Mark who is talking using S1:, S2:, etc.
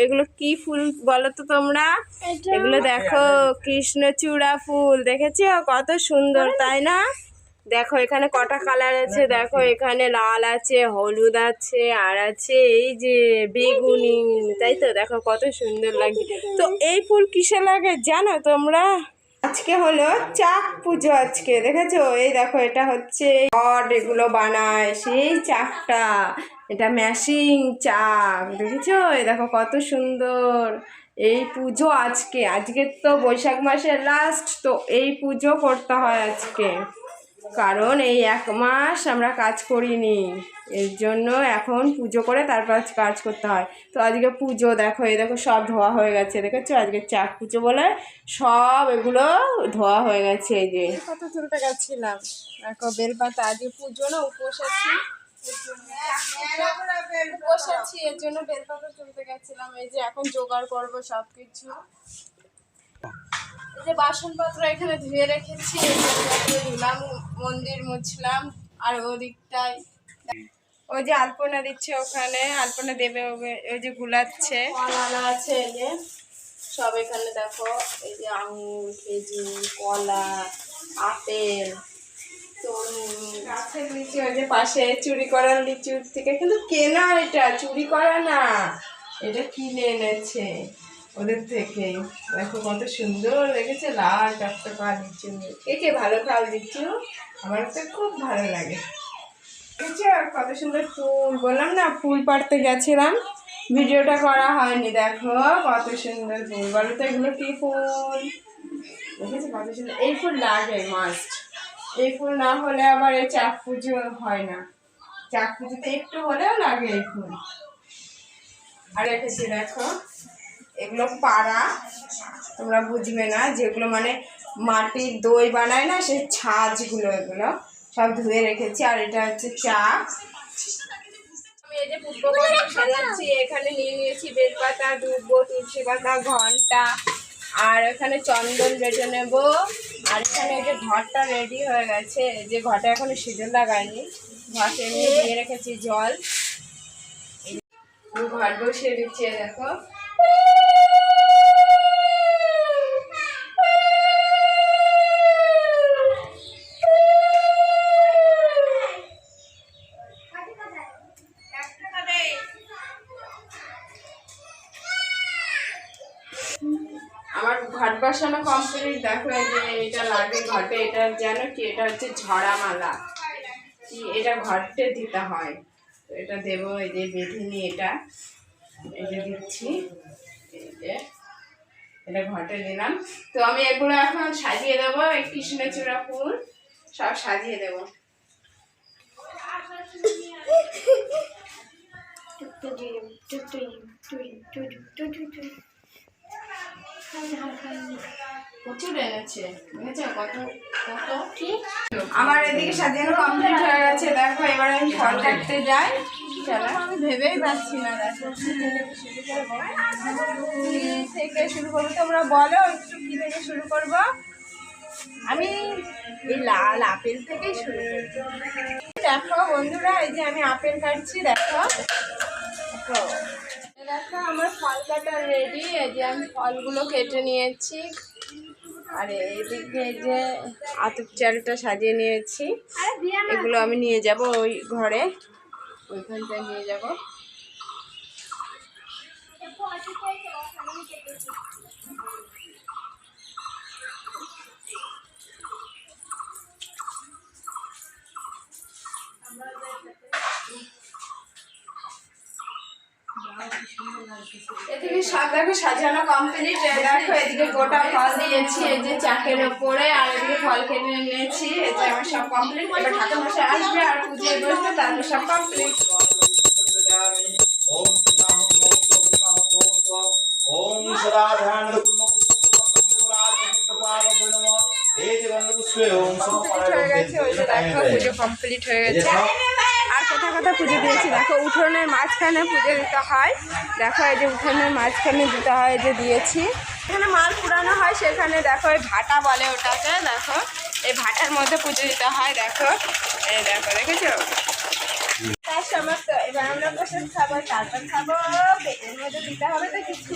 S1: এগুলো কি ফুল বলো তো তোমরা? এগুলো দেখো কৃষ্ণচূড়া ফুল, দেখেছো কত সুন্দর তাই না? দেখো এখানে কটা কালার আছে, দেখো এখানে লাল আছে, হলুদ আছে, আর আছে এই যে বেগুনি, তাই তো দেখো কত সুন্দর লাগে। তো এই ফুল কিসে লাগে জানো তোমরা? আজকে হলো চাক পুজো আজকে, দেখেছো? এই দেখো এটা হচ্ছে ঘট, এগুলো বানায় সেই চাকটা, এটা ম্যাশিং চাক, দেখেছো? এই দেখো কত সুন্দর। এই পুজো আজকে, আজকে তো বৈশাখ মাসের লাস্ট, তো এই পুজো করতে হয় আজকে, কারণ এই 1 মাস আমরা কাজ করিনি, এর জন্য এখন পুজো করে তারপর কাজ করতে হয়। তো আজকে পুজো, দেখো এই দেখো সব ধোয়া হয়ে গেছে, দেখেছো? আজকে চাক পুজো বলে সব এগুলো ধোয়া হয়ে গেছে। এই যে কত তুলতে গেছিলাম, দেখো বেলপাতা, আজকে পুজো না, উপোস আছি, উপোস আছি এর জন্য বেলপাতা তুলতে গেছিলাম। এই যে এখন জোগাড় করবো সব কিছু। এই যে বাসনপত্র এখানে ধুয়ে রেখেছি, ধুলাম, মন্দির মুছলাম, আর ওদিকটায় ওই যে আলপনা দিচ্ছে, ওখানে আলপনা দেবে, ওই যে গুলাচ্ছে, কলা আছে, এই যে সব এখানে দেখো, এই যে আঙুর, খেজুর, কলা, আপেল, গাছের লিচু, ওই যে পাশে চুরি করা লিচুর থেকে, কিন্তু কেনা, এটা চুরি করা না, এটা কিনে এনেছে ওদের থেকে। দেখো কত সুন্দর লেগেছে, লাল টকটকা লিচু। কে ভালো খাও লিচু? আমার তো খুব ভালো লাগে। দেখেছো কত সুন্দর ফুল, বললাম না ফুল পাড়তে গেছিলাম, ভিডিওটা করা হয়নি। দেখো কত সুন্দর ফুল, বলো তো এগুলো কি ফুল? দেখেছো কত সুন্দর। এই ফুল লাগে মাস্ট, এই ফুল না হলে আবার এই চাক পুজো হয় না, চাক পুজোতে একটু হলেও লাগে এই ফুল। আর রেখেছি দেখো, এগুলো পাড়া, তোমরা বুঝবে না, যেগুলো মানে মাটির দই বানায় না, সেই ছাঁচগুলো, এগুলো সব ধুয়ে রেখেছি। আর এটা হচ্ছে চাক। আমি এই যে পুষ্পকর্ম সাজাচ্ছি, এখানে নিয়ে নিয়েছি বেলপাতা, দুব্বো, তুলসী পাতা, ঘন্টা, আর এখানে চন্দন বেটে নেব। আর এখানে এই যে ঘরটা রেডি হয়ে গেছে, যে ঘরটা এখনো সিঁদুর লাগায়নি, ঘরটা এমনি দিয়ে রেখেছি জল, ঘর বসিয়ে দিচ্ছি। দেখো আমার ঘট বসানো কমপ্লিট। দেখো এই যে এটা লাগে ঘটে, এটা জানো কি? এটা হচ্ছে ঝরা মালা, কি এটা ঘটে দিতে হয়, তো এটা দেবো। এই যে বেঁধে এটা, এই যে দিচ্ছি, এই যে এটা ঘটে দিলাম। তো আমি এগুলো এখন সাজিয়ে দেবো, এই কৃষ্ণচূড়া ফুল সব সাজিয়ে দেবো। প্রচুর এনেছে, বুঝেছো কত কত কি। আমার এদিকে সাজানো কমপ্লিট হয়ে গেছে। দেখো এবার আমি ফল কাটতে যাই, চলো। আমি ভেবেই পাচ্ছি না, দেখো থেকে শুরু করবো, তোমরা বলো একটু কি থেকে শুরু করবো? আমি এই লাল আপেল থেকেই শুরু করবো। দেখো বন্ধুরা, এই যে আমি আপেল কাটছি, দেখো দেখো আমার ফল কাটা রেডি। এই যে আমি ফলগুলো কেটে নিয়েছি, আর এইদিকে যে আতপ চালটা সাজিয়ে নিয়েছি, এগুলো আমি নিয়ে যাব ওই ঘরে, ওইখানটায় নিয়ে যাব। এদিকে সব দেখো সাজানো কমপ্লিট। দেখো এদিকে গোটা ফল দিয়েছি এই যে চাকের ওপরে, আর এদিকে ফল কেটে নিয়েছি। এই যে আমার সব কমপ্লিট। এবার ঠাকুর মশাই আসবে আর পুজোয় বসবে, তারপর সব কমপ্লিট। পুজো কমপ্লিট হয়ে গেছে। আর কোথা কোথা পুজো দিয়েছি দেখো, উঠোনের মাঝখানে পুজো দিতে হয়। দেখো এই যে উঠোনের মাঝখানে দিতে হয়, এই যে দিয়েছি। এখানে মাল পুরানো হয়, সেখানে দেখো এই ভাটা বলে ওটাকে, দেখো এই ভাটার মধ্যে পুজো দিতে হয়। দেখো এই দেখো, দেখেছো?
S2: সমস্ত। এবার আমরা বসে খাবো, তারপর খাবো, পেটের মধ্যে দিতে হবে তো কিছু।